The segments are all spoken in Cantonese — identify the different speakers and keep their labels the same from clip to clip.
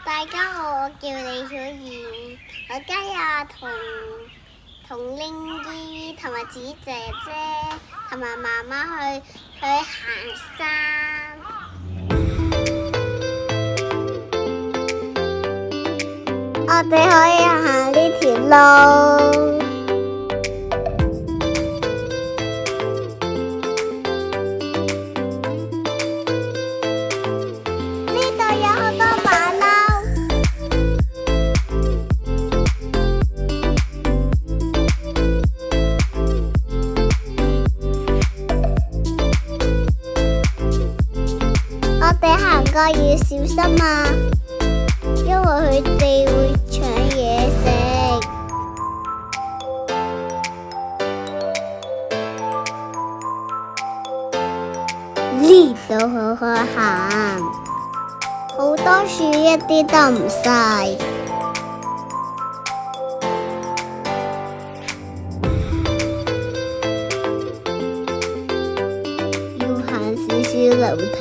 Speaker 1: 大家好，我叫李曉妍，我今日同玲姨同埋子姐姐同埋媽媽去行山。我哋可以行呢條路。我哋行過要小心啊，因為佢哋會搶嘢食。呢度好好行，好多樹一啲都唔細。要行少少樓梯。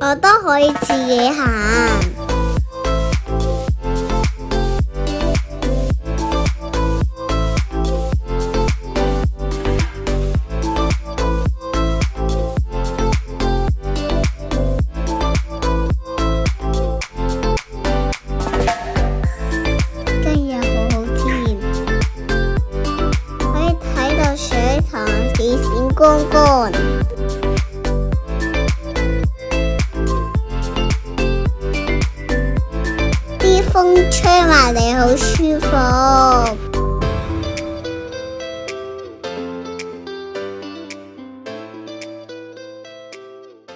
Speaker 1: 我都可以自己行。今日好好天，可以睇到水塘閃閃光光。風吹埋嚟好舒服。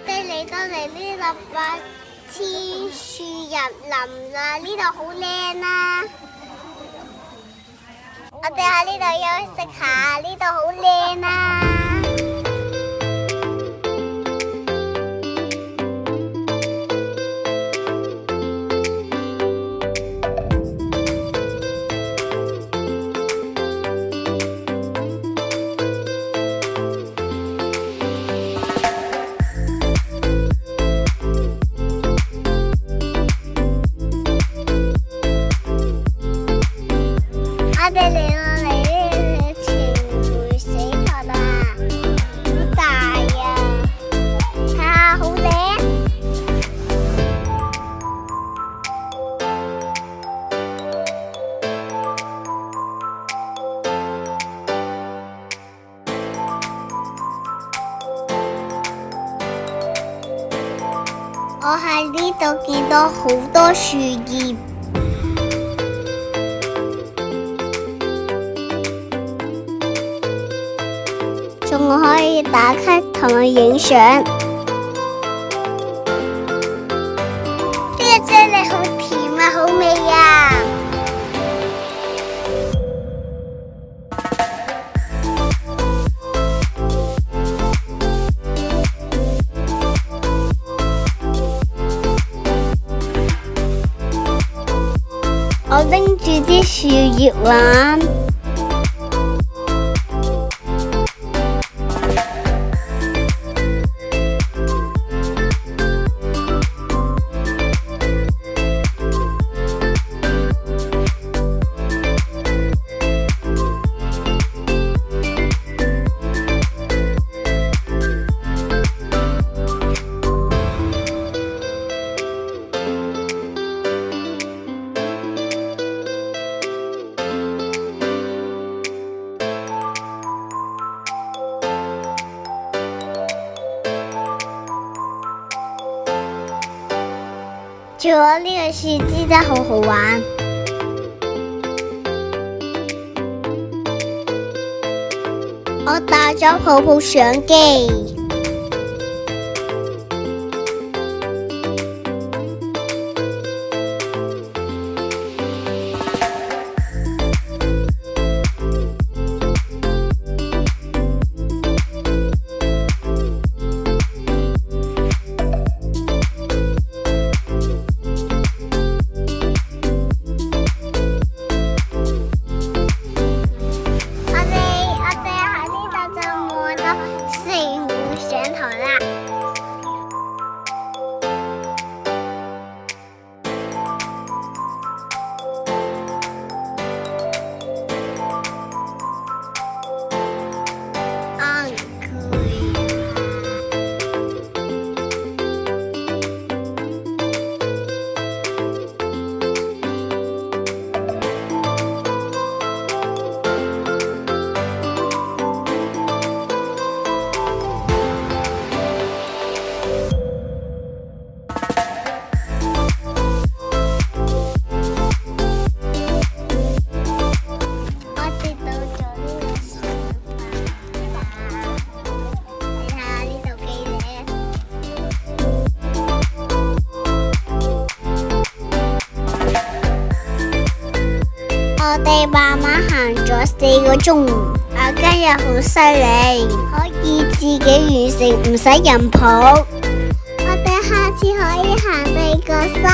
Speaker 1: 你嚟到嚟呢度把千樹入林啦，呢度好靚啊！我哋喺呢度休息下，呢度好靚啊！我哋嚟到嚟呢個前回水塘啊，好大啊！睇下好靚。我喺呢度見到好多樹葉。仲可以打卡同佢影相。呢個啫喱好甜啊，好味啊！我拎住啲樹葉玩。仲有呢個樹枝真係好好玩。我帶咗泡泡相機。我哋慢慢行咗4個鐘，我今日好犀利，可以自己完成，唔使人抱。我哋下次可以行4個山。